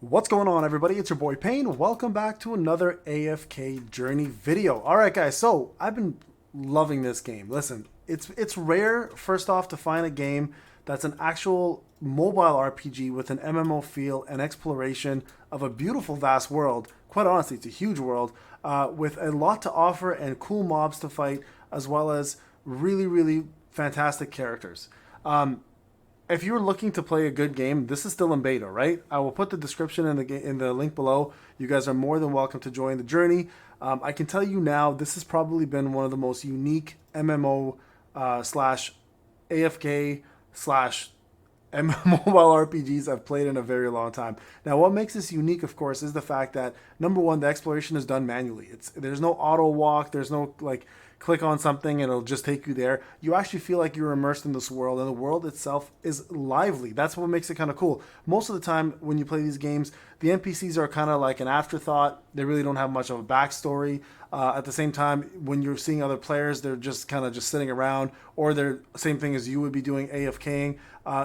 What's going on, everybody? It's your boy Payne. Welcome back to another AFK Journey video. All right, guys. So I've been loving this game. Listen, it's rare, first off, to find a game that's an actual mobile RPG with an MMO feel and exploration of a beautiful, vast world. Quite honestly, it's a huge world with a lot to offer and cool mobs to fight, as well as really, really fantastic characters. If you're looking to play a good game, this is still in beta, right? I will put the description in the link below. You guys are more than welcome to join the journey. I can tell you now, this has probably been one of the most unique MMO slash AFK slash mobile RPGs I've played in a very long time. Now, what makes this unique, of course, is the fact that number one, the exploration is done manually. There's no auto walk. There's no like click on something and it'll just take you there. You actually feel like you're immersed in this world, and the world itself is lively. That's what makes it kind of cool. Most of the time when you play these games, the NPCs are kind of like an afterthought. They really don't have much of a backstory. At the same time, when you're seeing other players, they're just kind of just sitting around, or they're same thing as you would be doing, AFKing.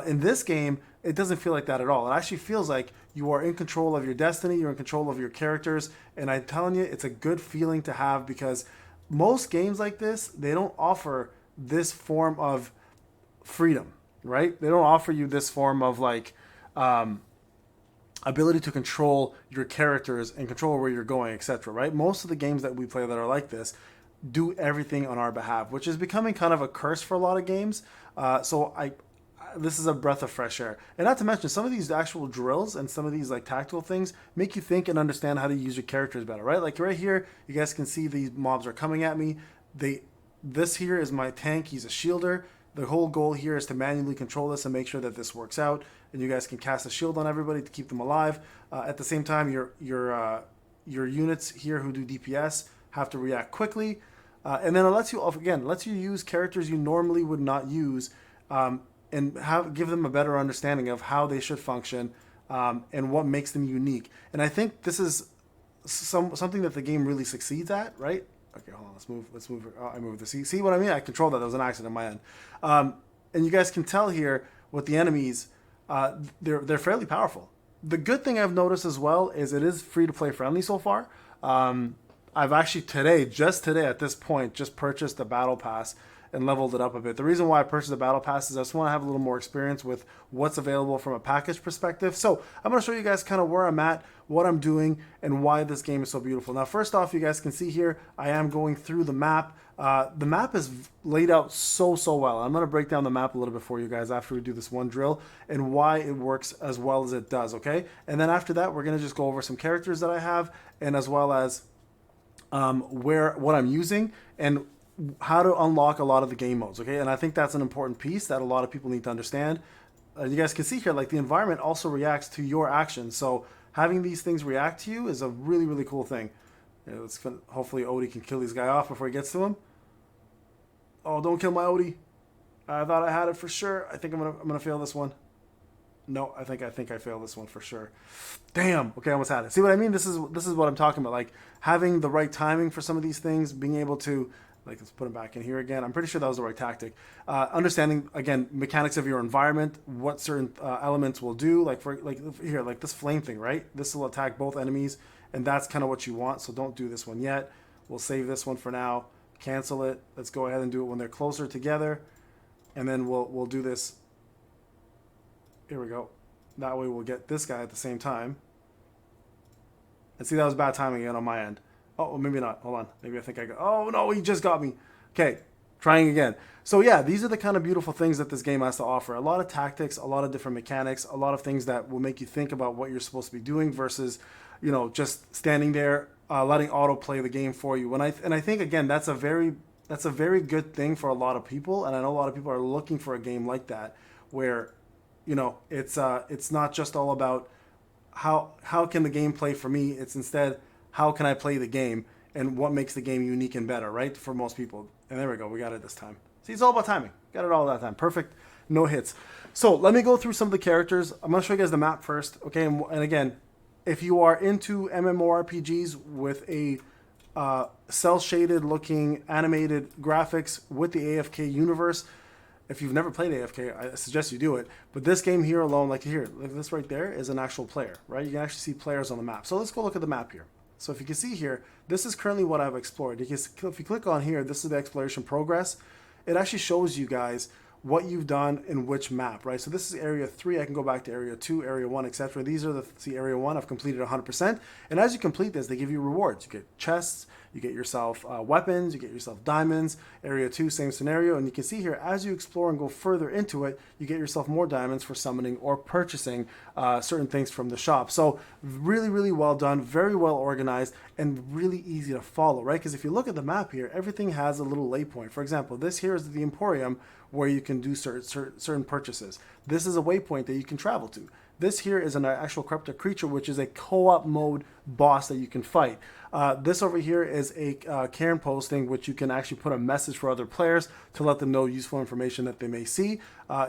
In this game, it doesn't feel like that at all. It actually feels like you are in control of your destiny, you're in control of your characters, and I'm telling you, it's a good feeling to have, because most games like this, they don't offer this form of freedom, right? They don't offer you this form of like ability to control your characters and control where you're going, etc. Right? Most of the games that we play that are like this do everything on our behalf, which is becoming kind of a curse for a lot of games. This is a breath of fresh air. And not to mention, some of these actual drills and some of these like tactical things make you think and understand how to use your characters better, right? Like right here, you guys can see these mobs are coming at me. This here is my tank. He's a shielder. The whole goal here is to manually control this and make sure that this works out. And you guys can cast a shield on everybody to keep them alive. At the same time, your units here who do DPS have to react quickly. And then it lets you use characters you normally would not use, and give them a better understanding of how they should function, and what makes them unique. And I think this is something that the game really succeeds at, right? Okay, hold on. Let's move. Oh, I moved the see what I mean? I controlled that. That was an accident on my end. And you guys can tell here with the enemies, they're fairly powerful. The good thing I've noticed as well is it is free to play friendly so far. I've actually just today at this point, just purchased the battle pass and leveled it up a bit. The reason why I purchased the battle pass is I just want to have a little more experience with what's available from a package perspective. So I'm going to show you guys kind of where I'm at, what I'm doing, and why this game is so beautiful. Now, first off, you guys can see here, I am going through the map. The map is laid out so well. I'm going to break down the map a little bit for you guys after we do this one drill and why it works as well as it does, okay? And then after that, we're going to just go over some characters that I have, and as well as what I'm using and how to unlock a lot of the game modes, okay? And I think that's an important piece that a lot of people need to understand. You guys can see here, like the environment also reacts to your actions. So having these things react to you is a really, really cool thing. Yeah, hopefully Odie can kill this guy off before he gets to him. Oh, don't kill my Odie. I thought I had it for sure. I think I'm gonna fail this one. No, I think I failed this one for sure. Damn. Okay, I almost had it. See what I mean? This is what I'm talking about. Like having the right timing for some of these things, being able to, like, let's put them back in here again. I'm pretty sure that was the right tactic. Understanding again mechanics of your environment, what certain elements will do. Like here, like this flame thing, right? This will attack both enemies, and that's kind of what you want. So don't do this one yet. We'll save this one for now. Cancel it. Let's go ahead and do it when they're closer together, and then we'll do this. Here we go. That way we'll get this guy at the same time. And see, that was bad timing again on my end. Oh, well, maybe not. Hold on. Maybe I think I got... Oh, no, he just got me. Okay, trying again. So, yeah, these are the kind of beautiful things that this game has to offer. A lot of tactics, a lot of different mechanics, a lot of things that will make you think about what you're supposed to be doing versus, just standing there, letting auto play the game for you. And I think, again, that's a very good thing for a lot of people. And I know a lot of people are looking for a game like that where... it's not just all about how can the game play for me. It's instead how can I play the game and what makes the game unique and better, right? For most people. And there we go. We got it this time. See, it's all about timing. Got it all that time. Perfect. No hits. So let me go through some of the characters. I'm going to show you guys the map first. Okay. And again, if you are into MMORPGs with a cel-shaded looking animated graphics with the AFK universe, if you've never played AFK, I suggest you do it. But this game here alone, like this right there is an actual player, right? You can actually see players on the map. So let's go look at the map here. So if you can see here, this is currently what I've explored. If you click on here, this is the exploration progress. It actually shows you guys what you've done in which map, right? So this is area 3. I can go back to area 2, area 1, etc. These are the area 1. I've completed 100%. And as you complete this, they give you rewards. You get chests, you get yourself weapons, you get yourself diamonds. Area 2, same scenario. And you can see here, as you explore and go further into it, you get yourself more diamonds for summoning or purchasing certain things from the shop. So really, really well done, very well organized, and really easy to follow, right? Because if you look at the map here, everything has a little waypoint. For example, this here is the Emporium, where you can do certain purchases. This is a waypoint that you can travel to. This here is an actual corrupted creature, which is a co-op mode boss that you can fight. This over here is a cairn posting, which you can actually put a message for other players to let them know useful information that they may see.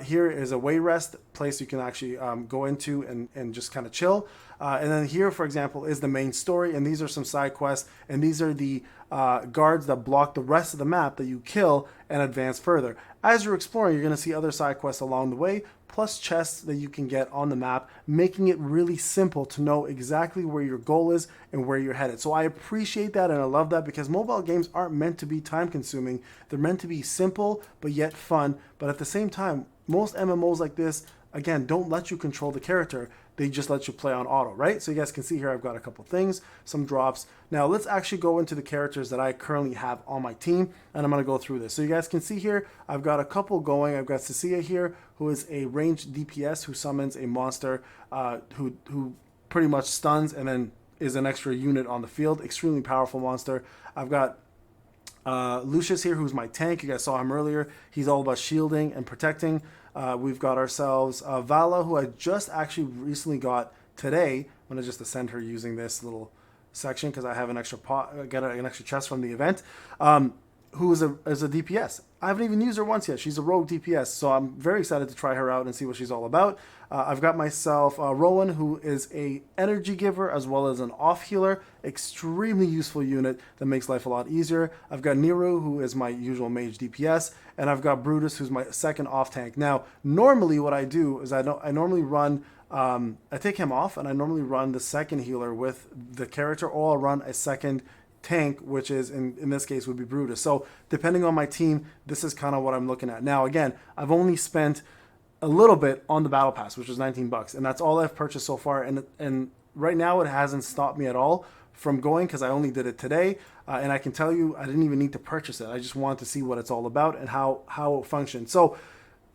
Here is a way rest place you can actually go into and just kind of chill. And then here, for example, is the main story, and these are some side quests, and these are the guards that block the rest of the map that you kill and advance further. As you're exploring, you're going to see other side quests along the way, plus chests that you can get on the map, making it really simple to know exactly where your goal is and where you're headed. So I appreciate that, and I love that, because mobile games aren't meant to be time consuming. They're meant to be simple but yet fun. But at the same time, most MMOs like this, again, don't let you control the character. They just let you play on auto, right? So you guys can see here, I've got a couple things, some drops. Now let's actually go into the characters that I currently have on my team, and I'm gonna go through this. So you guys can see here, I've got a couple going. I've got Cecilia here, who is a ranged DPS who summons a monster who pretty much stuns and then is an extra unit on the field. Extremely powerful monster. I've got Lucius here, who's my tank. You guys saw him earlier. He's all about shielding and protecting. We've got ourselves Vala, who I just actually recently got today. I'm going to just ascend her using this little section because I have an extra an extra chest from the event, who is a DPS. I haven't even used her once yet. She's a rogue DPS, so I'm very excited to try her out and see what she's all about. I've got myself Rowan, who is a energy giver as well as an off healer. Extremely useful unit that makes life a lot easier. I've got Niru, who is my usual mage DPS, and I've got Brutus, who's my second off tank. Now, normally what I do is I normally run, I take him off, and I normally run the second healer with the character, or I'll run a second tank, which is in this case would be Brutus. So depending on my team, this is kind of what I'm looking at. Now again, I've only spent a little bit on the battle pass, which was $19, and that's all I've purchased so far, and right now it hasn't stopped me at all from going, because I only did it today, and I can tell you I didn't even need to purchase it. I just wanted to see what it's all about and how it functions. So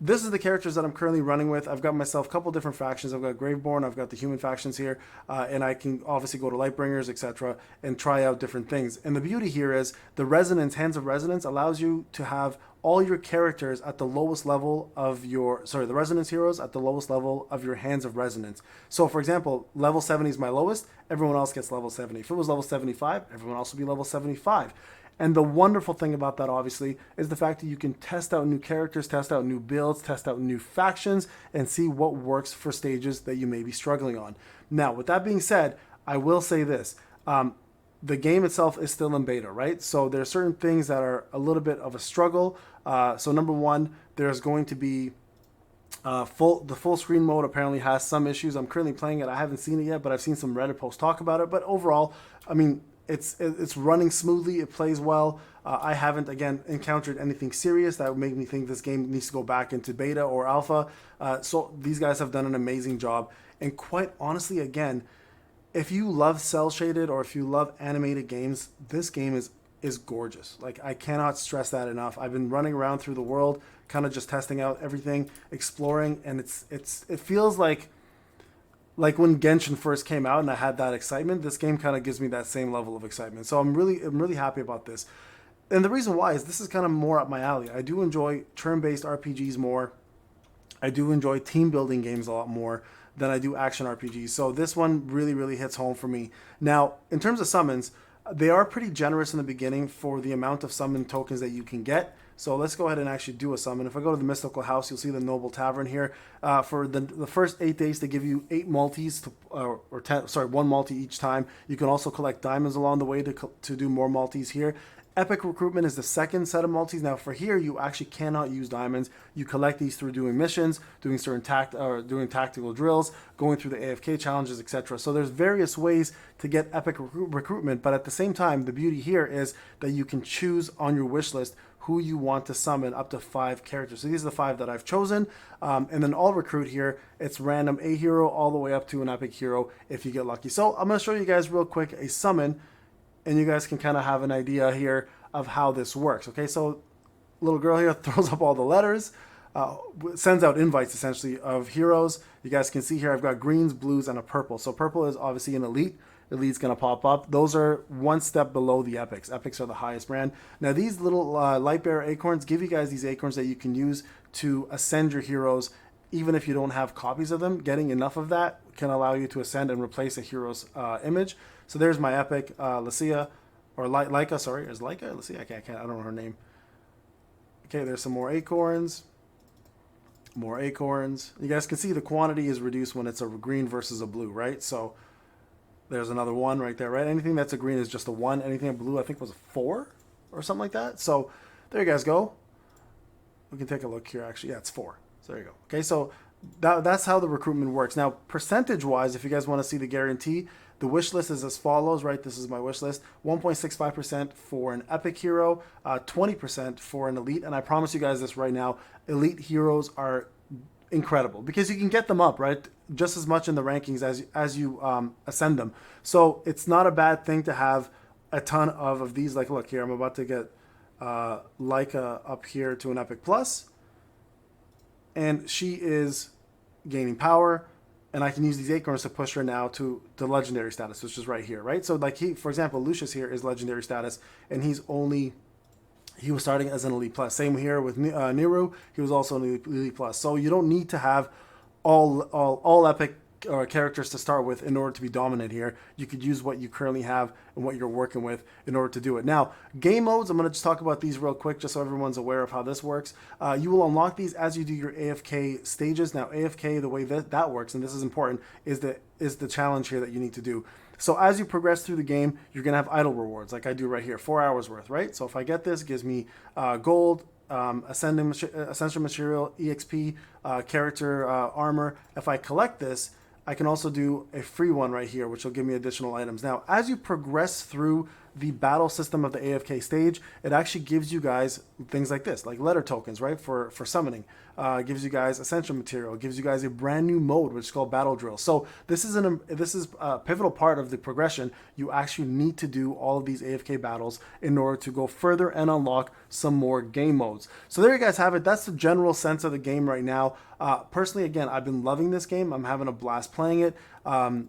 this is the characters that I'm currently running with. I've got myself a couple different factions. I've got Graveborn, I've got the human factions here, and I can obviously go to Lightbringers, etc., and try out different things. And the beauty here is the Resonance, Hands of Resonance, allows you to have all your characters at the lowest level of your, the Resonance heroes at the lowest level of your Hands of Resonance. So for example, level 70 is my lowest, everyone else gets level 70. If it was level 75, everyone else would be level 75. And the wonderful thing about that, obviously, is the fact that you can test out new characters, test out new builds, test out new factions, and see what works for stages that you may be struggling on. Now, with that being said, I will say this. The game itself is still in beta, right? So there are certain things that are a little bit of a struggle. So number one, there's going to be the full screen mode apparently has some issues. I'm currently playing it. I haven't seen it yet, but I've seen some Reddit posts talk about it. But overall, I mean, it's running smoothly. It plays well. I haven't, again, encountered anything serious that would make me think this game needs to go back into beta or alpha. So these guys have done an amazing job. And quite honestly, again, if you love cell shaded or if you love animated games, this game is gorgeous. Like, I cannot stress that enough. I've been running around through the world, kind of just testing out everything, exploring, and it feels like when Genshin first came out and I had that excitement. This game kind of gives me that same level of excitement. So I'm really happy about this. And the reason why is this is kind of more up my alley. I do enjoy turn-based RPGs more. I do enjoy team building games a lot more than I do action RPGs. So this one really hits home for me. Now, in terms of summons, they are pretty generous in the beginning for the amount of summon tokens that you can get. So let's go ahead and actually do a summon. If I go to the Mystical House, you'll see the Noble Tavern here. For the first 8 days, they give you 8 multis, one multi each time. You can also collect diamonds along the way to do more multis here. Epic Recruitment is the second set of multis. Now for here, you actually cannot use diamonds. You collect these through doing missions, doing certain doing tactical drills, going through the AFK challenges, etc. So there's various ways to get Epic Recruitment, but at the same time, the beauty here is that you can choose on your wish list who you want to summon up to 5 characters. So these are the 5 that I've chosen. And then all recruit here, it's random A hero all the way up to an epic hero if you get lucky. So I'm going to show you guys real quick a summon, and you guys can kind of have an idea here of how this works. Okay, so little girl here throws up all the letters, sends out invites essentially of heroes. You guys can see here I've got greens, blues, and a purple. So purple is obviously an elite. Elite's going to pop up. Those are one step below the epics. Epics are the highest brand. Now these little light bearer acorns give you guys these acorns that you can use to ascend your heroes even if you don't have copies of them. Getting enough of that can allow you to ascend and replace a hero's image. So there's my epic, Lucia, or Laika, sorry, is Laika? Lucia, I don't know her name. Okay, there's some more acorns. More acorns. You guys can see the quantity is reduced when it's a green versus a blue, right? So there's another 1 right there, right? Anything that's a green is just a 1. Anything a blue, I think, was a 4 or something like that. So there you guys go. We can take a look here, actually. Yeah, it's 4. So there you go. Okay, so that's how the recruitment works. Now, percentage-wise, if you guys want to see the guarantee, the wish list is as follows, right? This is my wish list. 1.65% for an epic hero, 20% for an elite. And I promise you guys this right now, elite heroes are incredible because you can get them up, right? Just as much in the rankings as you ascend them. So it's not a bad thing to have a ton of these. Like, look here, I'm about to get Laika up here to an epic plus. And she is gaining power, and I can use these acorns to push her now to the legendary status, which is right here, right? So like for example, Lucius here is legendary status, and he was starting as an elite plus. Same here with Niru, he was also an elite plus. So you don't need to have all epic characters to start with in order to be dominant here. You could use what you currently have and what you're working with in order to do it. Now, game modes, I'm going to just talk about these real quick just so everyone's aware of how this works. You will unlock these as you do your AFK stages. Now, AFK, the way that works, and this is important, is the challenge here that you need to do. So as you progress through the game, you're going to have idle rewards like I do right here, 4 hours worth, right? So if I get this, it gives me gold, essential material, EXP, character armor. If I collect this, I can also do a free one right here, which will give me additional items. Now, as you progress through the battle system of the AFK stage, it actually gives you guys things like this, like letter tokens, right, for summoning. Gives you guys essential material, gives you guys a brand new mode, which is called battle drill. So this is a pivotal part of the progression. You actually need to do all of these AFK battles in order to go further and unlock some more game modes. So there you guys have it. That's the general sense of the game right now. Personally, again, I've been loving this game. I'm having a blast playing it. I'll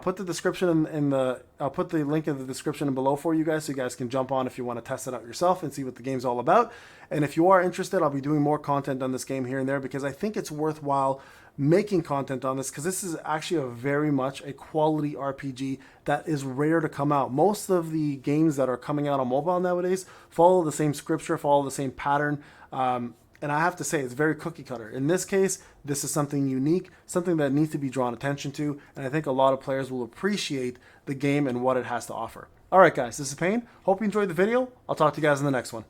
put the description I'll put the link in the description below for you guys, so you guys can jump on if you want to test it out yourself and see what the game's all about. And if you are interested, I'll be doing more content on this game here and there because I think it's worthwhile making content on this because this is actually very much a quality RPG that is rare to come out. Most of the games that are coming out on mobile nowadays follow the same scripture, follow the same pattern. And I have to say, it's very cookie cutter. In this case, this is something unique, something that needs to be drawn attention to, and I think a lot of players will appreciate the game and what it has to offer. All right, guys, this is Payne. Hope you enjoyed the video. I'll talk to you guys in the next one.